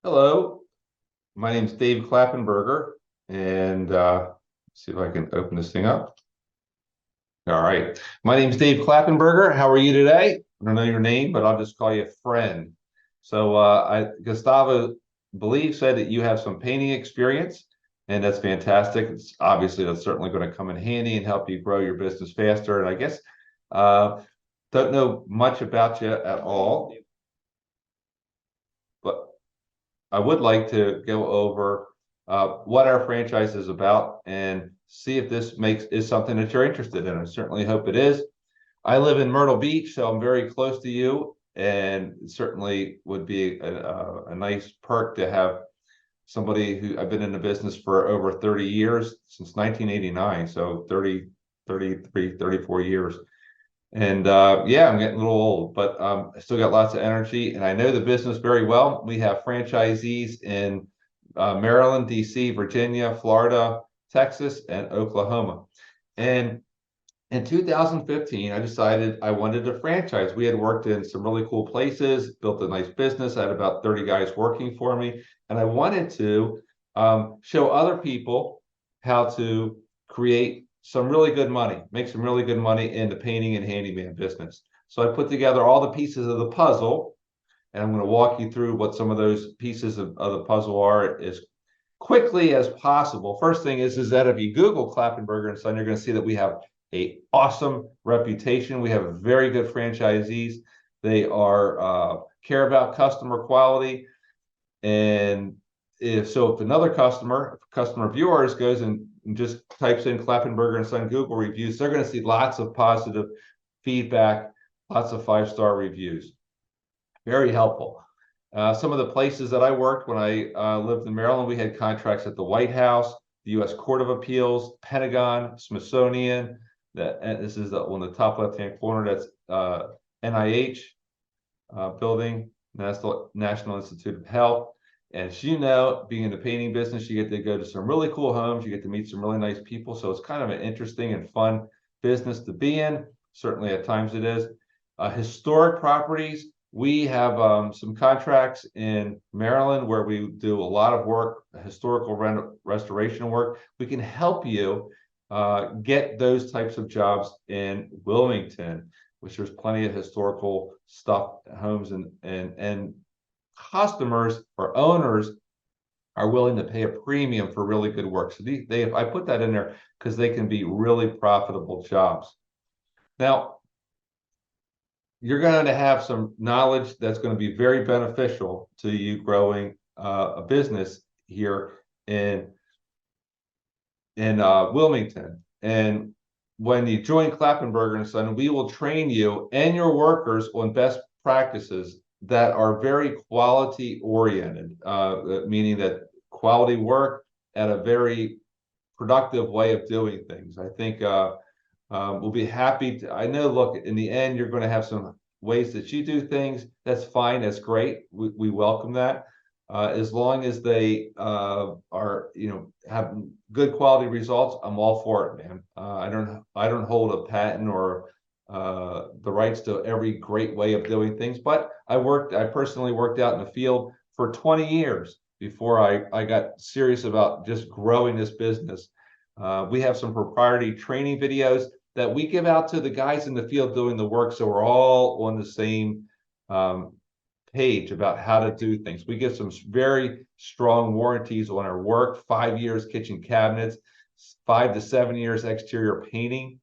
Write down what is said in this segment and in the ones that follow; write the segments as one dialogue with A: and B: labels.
A: Hello, my name's Dave Klappenberger, and see if I can open this thing up. All right, my name's Dave Klappenberger. How are you today? I don't know your name, but I'll just call you friend. So, Gustavo believe said that you have some painting experience, and that's fantastic. It's obviously that's certainly going to come in handy and help you grow your business faster. And I guess don't know much about you at all, but I would like to go over what our franchise is about and see if this is something that you're interested in. I certainly hope it is. I live in Myrtle Beach, so I'm very close to you, and it certainly would be a nice perk to have somebody who I've been in the business for over 30 years, since 1989, so 33, 34 years. And yeah, I'm getting a little old, but I still got lots of energy, and I know the business very well. We have franchisees in Maryland, DC, Virginia, Florida, Texas, and Oklahoma. And in 2015, I decided I wanted to franchise. We had worked in some really cool places, built a nice business. I had about 30 guys working for me, and I wanted to show other people how to create some really good money, make some really good money in the painting and handyman business. So I put together all the pieces of the puzzle, and I'm going to walk you through what some of those pieces of the puzzle are as quickly as possible. First thing is that if you Google Klappenberger and Son, you're going to see that we have an awesome reputation. We have very good franchisees. They are care about customer quality, and if another customer of yours goes and just types in Klappenberger and Son Google reviews, they're going to see lots of positive feedback, lots of 5-star reviews. Very helpful. Some of the places that I worked when I lived in Maryland, we had contracts at the White House, the U.S. Court of Appeals, Pentagon, Smithsonian. This is on the top left-hand corner. That's NIH building, National Institute of Health. And as you know, being in the painting business, you get to go to some really cool homes. You get to meet some really nice people. So it's kind of an interesting and fun business to be in. Certainly at times it is. Historic properties. We have some contracts in Maryland where we do a lot of work, historical restoration work. We can help you get those types of jobs in Wilmington, which there's plenty of historical stuff, homes, and customers or owners are willing to pay a premium for really good work. So I put that in there because they can be really profitable jobs. Now, you're going to have some knowledge that's going to be very beneficial to you growing a business here in Wilmington. And when you join Klappenberger and Son, we will train you and your workers on best practices that are very quality oriented, meaning that quality work at a very productive way of doing things. I think we'll be happy to, I know, look, in the end, you're going to have some ways that you do things. That's fine. That's great. We welcome that. As long as they are, have good quality results, I'm all for it, man. I don't hold a patent or the rights to every great way of doing things, but I personally worked out in the field for 20 years before I got serious about just growing this business. We have some proprietary training videos that we give out to the guys in the field doing the work, so we're all on the same page about how to do things. We give some very strong warranties on our work: 5 years kitchen cabinets, 5 to 7 years exterior painting,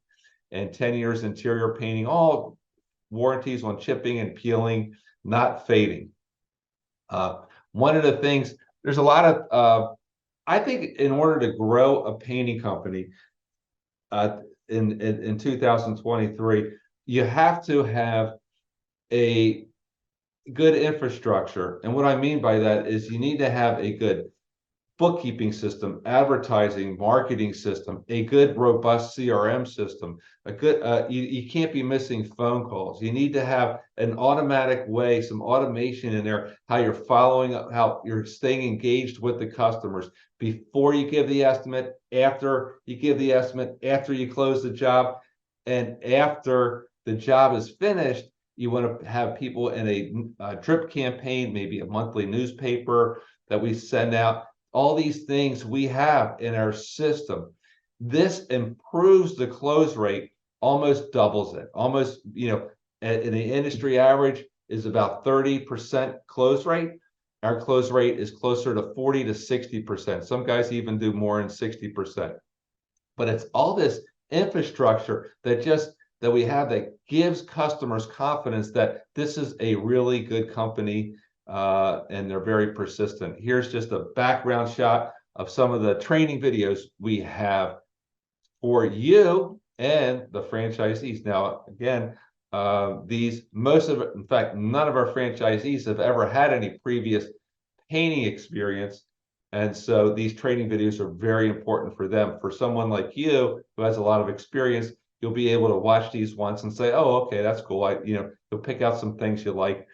A: and 10 years interior painting, all warranties on chipping and peeling, not fading. One of the things, there's a lot of, I think in order to grow a painting company in 2023, you have to have a good infrastructure. And what I mean by that is you need to have a good bookkeeping system, advertising, marketing system, a good, robust CRM system, a good, you can't be missing phone calls. You need to have an automatic way, some automation in there, how you're following up, how you're staying engaged with the customers before you give the estimate, after you give the estimate, after you close the job, and after the job is finished. You want to have people in a drip campaign, maybe a monthly newspaper, that we send out, all these things we have in our system. This improves the close rate, almost doubles it. Almost, in the industry average is about 30% close rate. Our close rate is closer to 40 to 60%. Some guys even do more than 60%. But it's all this infrastructure that we have that gives customers confidence that this is a really good company, and they're very persistent. Here's just a background shot of some of the training videos we have for you and the franchisees. Now, again, in fact, none of our franchisees have ever had any previous painting experience. And so these training videos are very important for them. For someone like you who has a lot of experience, you'll be able to watch these once and say, oh, okay, that's cool. You'll pick out some things you like,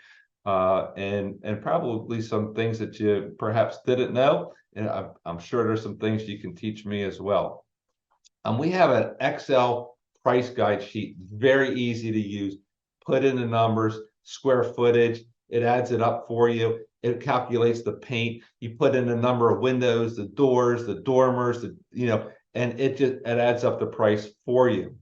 A: and probably some things that you perhaps didn't know. And I'm sure there's some things you can teach me as well. We have an Excel price guide sheet, very easy to use. Put in the numbers, square footage, it adds it up for you. It calculates the paint. You put in the number of windows, the doors, the dormers, and it adds up the price for you.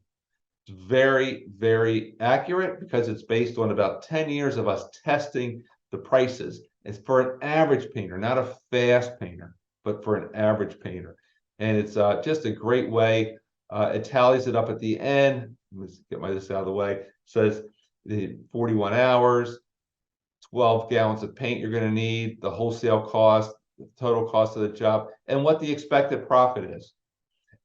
A: It's very, very accurate because it's based on about 10 years of us testing the prices. It's for an average painter, not a fast painter, but for an average painter. And it's just a great way. It tallies it up at the end. Let's get this out of the way. It says the 41 hours, 12 gallons of paint you're going to need, the wholesale cost, the total cost of the job, and what the expected profit is.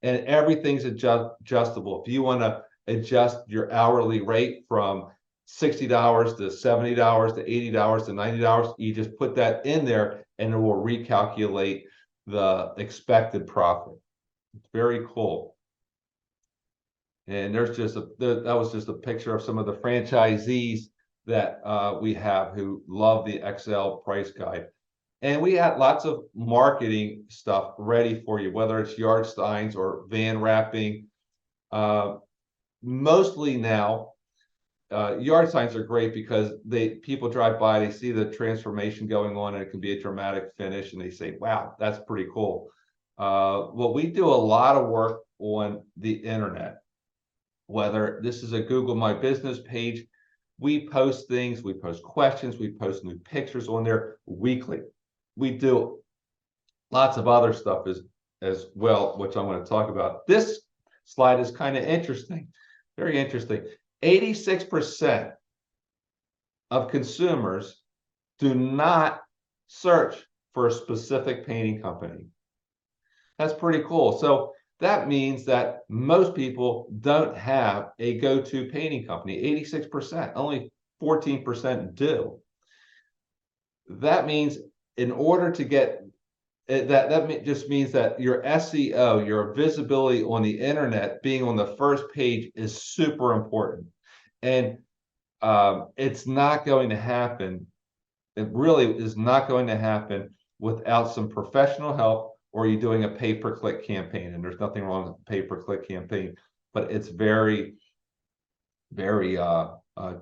A: And everything's adjustable. If you want to adjust your hourly rate from $60 to $70 to $80 to $90, you just put that in there and it will recalculate the expected profit. It's very cool. And there's that was just a picture of some of the franchisees that we have who love the Excel price guide. And we had lots of marketing stuff ready for you, whether it's yard signs or van wrapping. Mostly now, yard signs are great because people drive by, they see the transformation going on, and it can be a dramatic finish, and they say, wow, that's pretty cool. Well, we do a lot of work on the internet, whether this is a Google My Business page. We post things, we post questions, we post new pictures on there weekly. We do lots of other stuff as well, which I'm going to talk about. This slide is kind of interesting, very interesting. 86% of consumers do not search for a specific painting company. That's pretty cool. So that means that most people don't have a go-to painting company. 86%, only 14% do. That means in order to get that just means that your SEO, your visibility on the internet, being on the first page is super important. And it's not going to happen. It really is not going to happen without some professional help, or you doing a pay-per-click campaign. And there's nothing wrong with a pay-per-click campaign, but it's very, very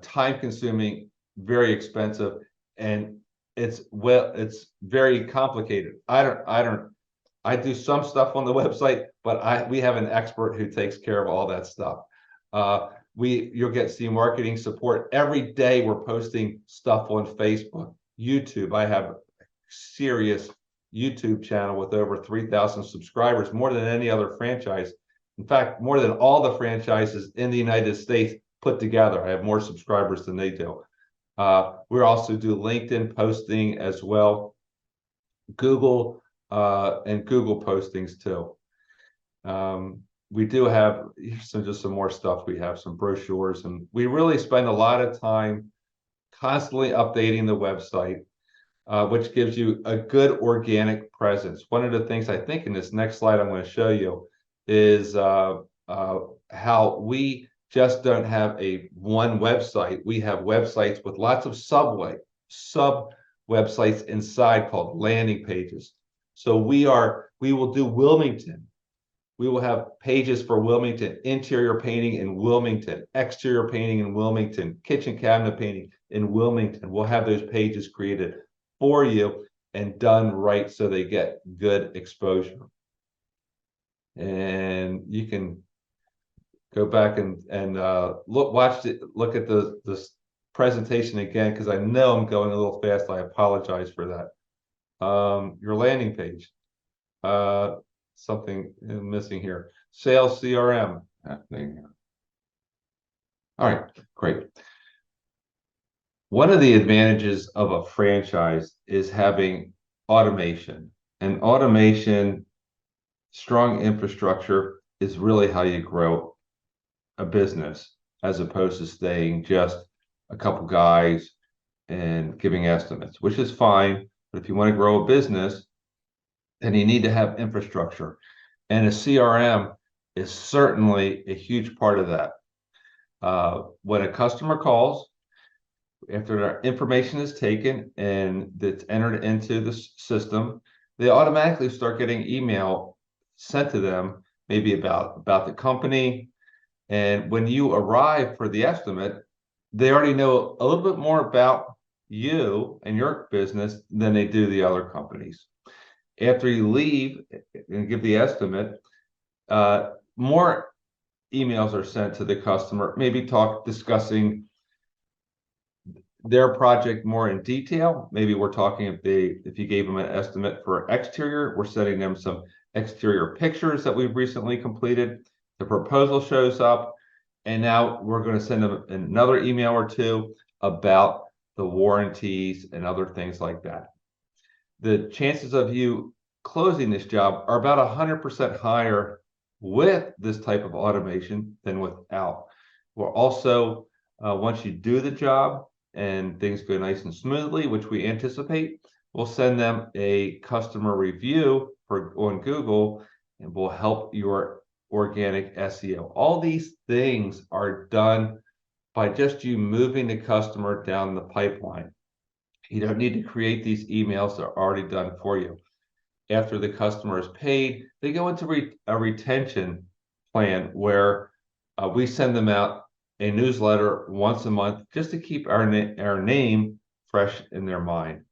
A: time-consuming, very expensive, and it's very complicated. I do some stuff on the website, but we have an expert who takes care of all that stuff. You'll see marketing support every day. We're posting stuff on Facebook, YouTube. I have a serious YouTube channel with over 3,000 subscribers, more than any other franchise. In fact, more than all the franchises in the United States put together. I have more subscribers than they do. We also do LinkedIn posting as well, Google and Google postings too. We do have just some more stuff. We have some brochures, and we really spend a lot of time constantly updating the website, which gives you a good organic presence. One of the things I think in this next slide I'm going to show you is how we just don't have one website. We have websites with lots of sub websites inside called landing pages. So we will do Wilmington. We will have pages for Wilmington, interior painting in Wilmington, exterior painting in Wilmington, kitchen cabinet painting in Wilmington. We'll have those pages created for you. and done right so they get good exposure. And you can go back and look at the presentation again, because I know I'm going a little fast. I apologize for that. Your landing page, something missing here. Sales CRM. All right, great. One of the advantages of a franchise is having automation, and automation, strong infrastructure is really how you grow a business, as opposed to staying just a couple guys and giving estimates, which is fine. But if you want to grow a business, then you need to have infrastructure. And a CRM is certainly a huge part of that. When a customer calls, after their information is taken and it's entered into the system, they automatically start getting email sent to them, maybe about the company. And when you arrive for the estimate, they already know a little bit more about you and your business than they do the other companies. After you leave and give the estimate, more emails are sent to the customer, maybe discussing their project more in detail. Maybe we're talking if you gave them an estimate for exterior, we're sending them some exterior pictures that we've recently completed. The proposal shows up, and now we're going to send them another email or two about the warranties and other things like that. The chances of you closing this job are about 100% higher with this type of automation than without. We're also, once you do the job and things go nice and smoothly, which we anticipate, we'll send them a customer review on Google, and we'll help your organic SEO. All these things are done by just you moving the customer down the pipeline. You don't need to create these emails, they're already done for you. After the customer is paid, they go into a retention plan where we send them out a newsletter once a month just to keep our name fresh in their mind.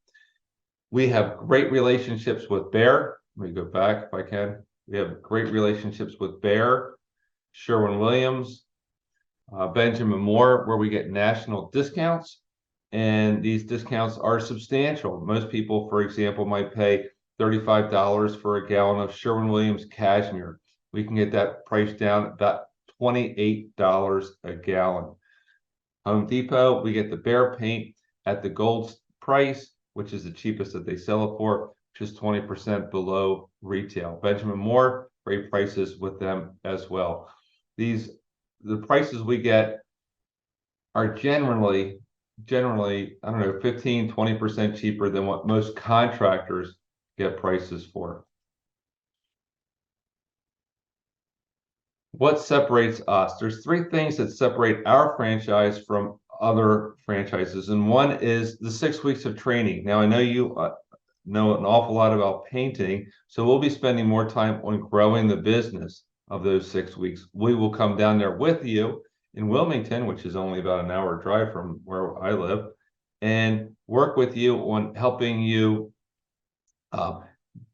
A: We have great relationships with Bear. Let me go back if I can. We have great relationships with Bear, Sherwin-Williams, Benjamin Moore, where we get national discounts. And these discounts are substantial. Most people, for example, might pay $35 for a gallon of Sherwin-Williams cashmere. We can get that price down about $28 a gallon. Home Depot, we get the Bear paint at the gold price, which is the cheapest that they sell it for, which is 20% below retail. Benjamin Moore, great prices with them as well. The prices we get are generally, I don't know, 15, 20% cheaper than what most contractors get prices for. What separates us? There's three things that separate our franchise from other franchises, and one is the 6 weeks of training. Now, I know you know an awful lot about painting, so we'll be spending more time on growing the business of those 6 weeks. We will come down there with you in Wilmington, which is only about an hour drive from where I live, and work with you on helping you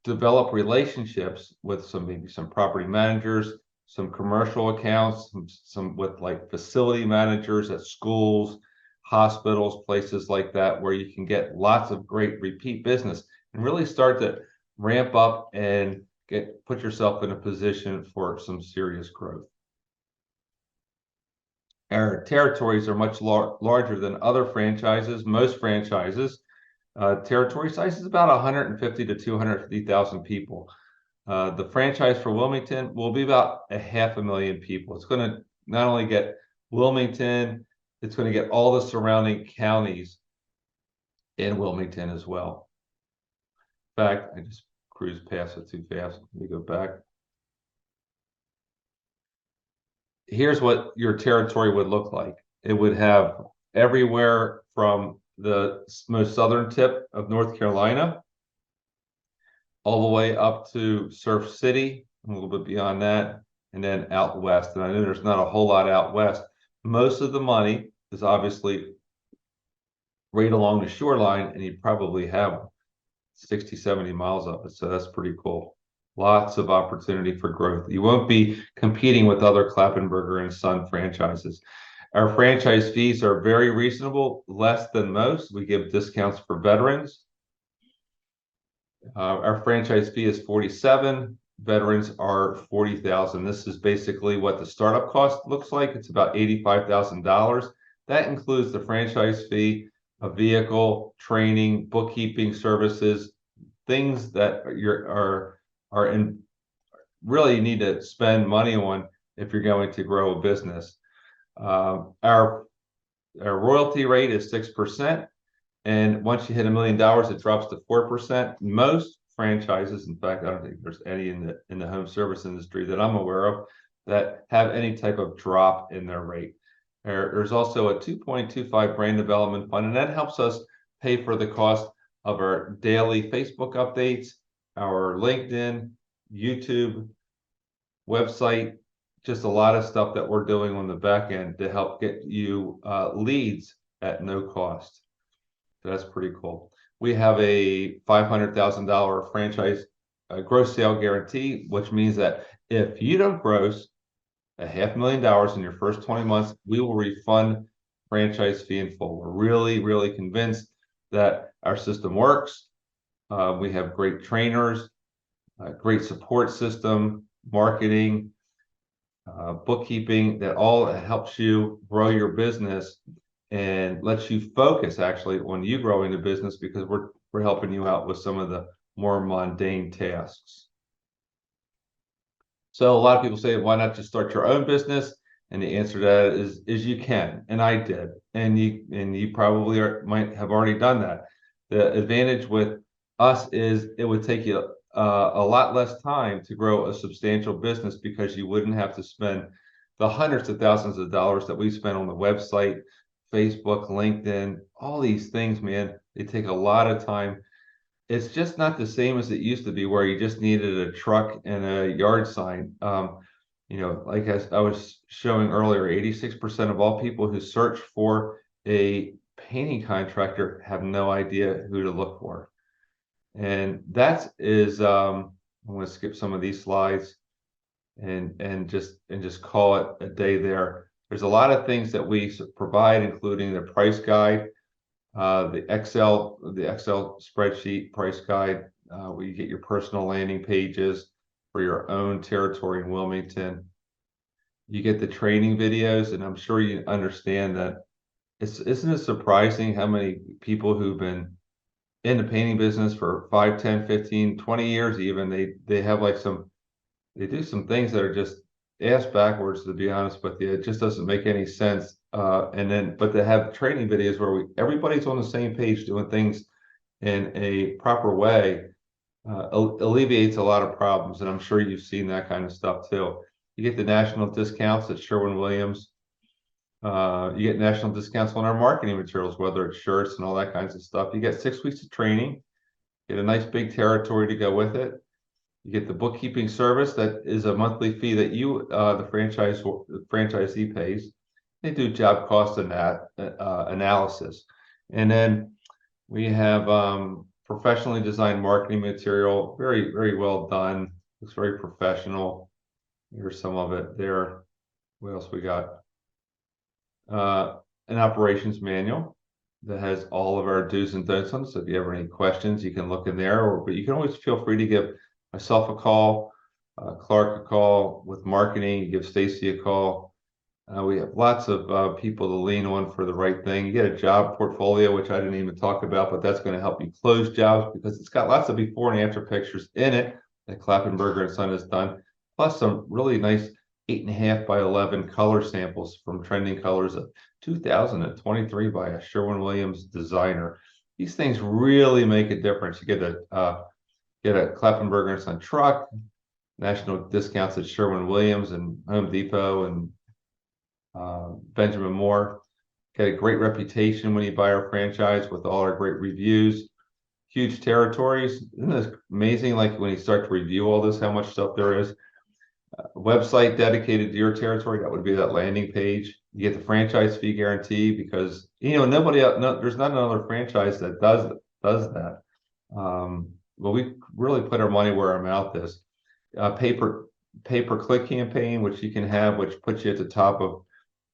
A: develop relationships with maybe some property managers, some commercial accounts, some with like facility managers at schools, hospitals, places like that, where you can get lots of great repeat business and really start to ramp up and put yourself in a position for some serious growth. Our territories are much larger than other franchises. Most franchises, territory size is about 150 to 250,000 people. The franchise for Wilmington will be about 500,000 people. It's going to not only get Wilmington, it's going to get all the surrounding counties in Wilmington as well. In fact, I just cruised past it too fast. Let me go back. Here's what your territory would look like. It would have everywhere from the most southern tip of North Carolina all the way up to Surf City, a little bit beyond that, and then out west. And I know there's not a whole lot out west. Most of the money is obviously right along the shoreline, and you probably have 60, 70 miles of it. So that's pretty cool. Lots of opportunity for growth. You won't be competing with other Klappenberger and Son franchises. Our franchise fees are very reasonable, less than most. We give discounts for veterans. Our franchise fee is 47. Veterans are 40,000. This is basically what the startup cost looks like. It's about $85,000. That includes the franchise fee, a vehicle, training, bookkeeping services, things that are in really need to spend money on if you're going to grow a business. Our royalty rate is 6%. And once you hit $1 million, it drops to 4%. Most franchises, in fact, I don't think there's any in the home service industry that I'm aware of that have any type of drop in their rate. There's also a 2.25 brand development fund, and that helps us pay for the cost of our daily Facebook updates, our LinkedIn, YouTube, website, just a lot of stuff that we're doing on the back end to help get you leads at no cost. That's pretty cool. We have a $500,000 franchise gross sale guarantee, which means that if you don't gross $500,000 in your first 20 months, we will refund franchise fee in full. We're really, really convinced that our system works. We have great trainers, great support system, marketing, bookkeeping that all helps you grow your business and lets you focus actually on you growing the business, because we're helping you out with some of the more mundane tasks. So a lot of people say, why not just start your own business? And the answer to that is you can, and I did, and you probably might have already done that. The advantage with us is it would take you a lot less time to grow a substantial business, because you wouldn't have to spend the hundreds of thousands of dollars that we spend on the website, Facebook, LinkedIn, all these things, man. They take a lot of time. It's just not the same as it used to be, where you just needed a truck and a yard sign. Like as I was showing earlier, 86% of all people who search for a painting contractor have no idea who to look for. And that is, I'm going to skip some of these slides and just call it a day there. There's a lot of things that we provide, including the price guide, the Excel spreadsheet price guide, where you get your personal landing pages for your own territory in Wilmington. You get the training videos, and I'm sure you understand that isn't it surprising how many people who've been in the painting business for 5, 10, 15, 20 years even, they have like they do some things that are just ass backwards, to be honest with you. It just doesn't make any sense. But they have training videos where everybody's on the same page doing things in a proper way, alleviates a lot of problems. And I'm sure you've seen that kind of stuff too. You get the national discounts at Sherwin-Williams. You get national discounts on our marketing materials, whether it's shirts and all that kinds of stuff. You get 6 weeks of training, get a nice big territory to go with it. You get the bookkeeping service that is a monthly fee that the franchisee pays. They do job cost analysis. And then we have professionally designed marketing material, very, very well done. Looks very professional. Here's some of it there. What else we got? An operations manual that has all of our do's and don'ts on it. So if you have any questions, you can look in there, but you can always feel free to give myself a call, Clark a call with marketing, you give Stacy a call. We have lots of people to lean on for the right thing. You get a job portfolio, which I didn't even talk about, but that's going to help you close jobs, because it's got lots of before and after pictures in it that Klappenberger and Son has done, plus some really nice 8.5 by 11 color samples from Trending Colors of 2023 by a Sherwin-Williams designer. These things really make a difference. You get a Klappenberger and Son truck, national discounts at Sherwin-Williams and Home Depot and Benjamin Moore. Get a great reputation when you buy our franchise with all our great reviews. Huge territories. Isn't this amazing? Like when you start to review all this, how much stuff there is. Website dedicated to your territory, that would be that landing page. You get the franchise fee guarantee, because nobody else, there's not another franchise that does that. Well, we really put our money where our mouth is. Pay-per-click campaign, which you can have, which puts you at the top of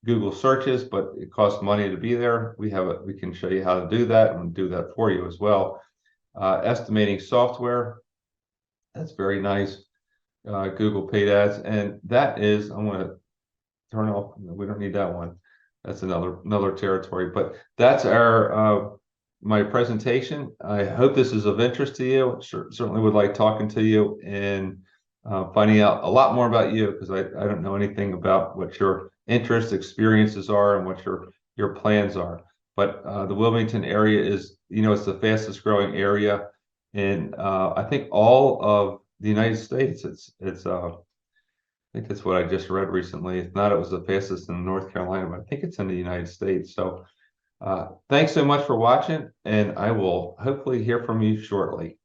A: Google searches, but it costs money to be there. We have it. We can show you how to do that and do that for you as well. Estimating software, that's very nice. Google paid ads, and that is, I'm going to turn off. We don't need that one. That's another territory. But that's our my presentation. I hope this is of interest to you. Certainly would like talking to you and finding out a lot more about you, because I don't know anything about what your interests, experiences are, and what your plans are. But the Wilmington area is, it's the fastest growing area in I think all of the United States. I think that's what I just read recently. If not, it was the fastest in North Carolina, but I think it's in the United States. So thanks so much for watching, and I will hopefully hear from you shortly.